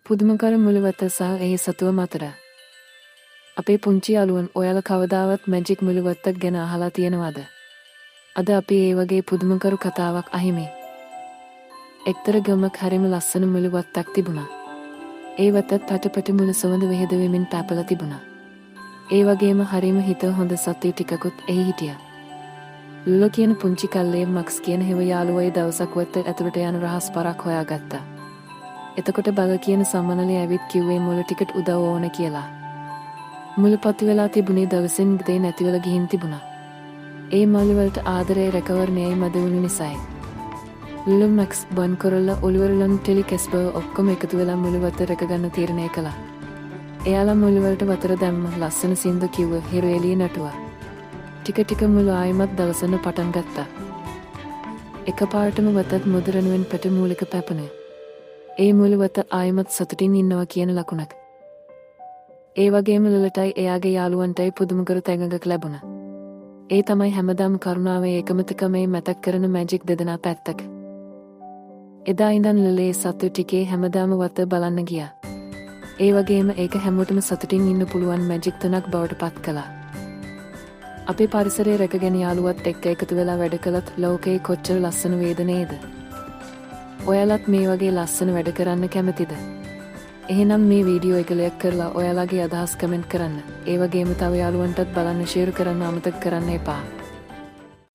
පුදුමකර මුළුවත සහ එහි සතුව මතර. අපේ පුංචි යාළුවන් ඔයාලා කවදාවත් මැජික් මුළුවත්තක් ගැන අහලා තියෙනවද? අද අපි ඒ වගේ පුදුමකරු කතාවක් අහිමි. එක්තර ගමක් හරිම ලස්සන මුළුවත්තක් තිබුණා. ඒ වතත් පටපට මුළු සොඳ වෙහෙදෙමින් පැපලා තිබුණා. ඒ වගේම හරිම හිත හොඳ සත්තු ටිකකුත් එහි හිටියා. ලුලෝ කියන පුංචි කල්ලේ මක්ස් කියන හෙව යාළුවයි දවසක් වත්ත ඇතුළට යන රහස් පාරක් හොයාගත්තා. එතකොට බග කියන සම්මනලේ ඇවිත් කිව්වේ මුළු ටිකට උදව් ඕන කියලා. මුළු පත්තු වෙලා තිබුණේ දවසින් ගෙදේ නැතිවලා ගිහින් තිබුණා. ඒ මල්ලි වලට ආදරේ රැකවරණයයි මද වුණු නිසායි. ලුලෝ මැක්ස් බන් කරලා ඔලිවර්ලන් ටෙලි කැස්පර් ඔක්කොම එකතු වෙලා මුළු වත රැකගන්න තීරණය කළා. එයාලා මුළු වලට වතුර දැම්ම ලස්සන සින්දු කිව්ව හිරු එළිය නටුවා. ටික ටික මුළු ආයිමත් දවසන පටන් ගත්තා. එකපාරටම වතත් මුදරණුවෙන් පැට මූලික පැපුණේ. ඒ මුළු වත ආයිමත් සතුටින් ඉන්නවා කියන ලකුණක්. ඒ වගේම ලුලටයි එයාගේ යාළුවන්ටයි පුදුමකර තැඟඟක් ලැබුණා. ඒ තමයි හැමදාම කරුණාවේ ඒකමතිකමේ මතක් කරන මැජික් දෙදෙනා පැත්තක. එදා ඉඳන් ලුලේ සතු ටිකේ හැමදාම වත බලන්න ගියා. ඒ වගේම ඒක හැමෝටම සතුටින් ඉන්න පුළුවන් මැජික් තුනක් බවට පත් කළා. අපේ පරිසරයේ රැකගෙන යාළුවත් එක්ක එකතු වෙලා වැඩ කළත් ලෝකේ කොච්චර ලස්සන වේද නේද? ඔයාලත් මේ වගේ ලස්සන වැඩ කරන්න කැමතිද? එහෙනම් මේ වීඩියෝ එක ලයික් කරලා ඔයාලගේ අදහස් කමෙන්ට් කරන්න. ඒ වගේම තව යාළුවන්ටත් බලන්න ෂෙයාර් කරන්න අමතක කරන්න එපා.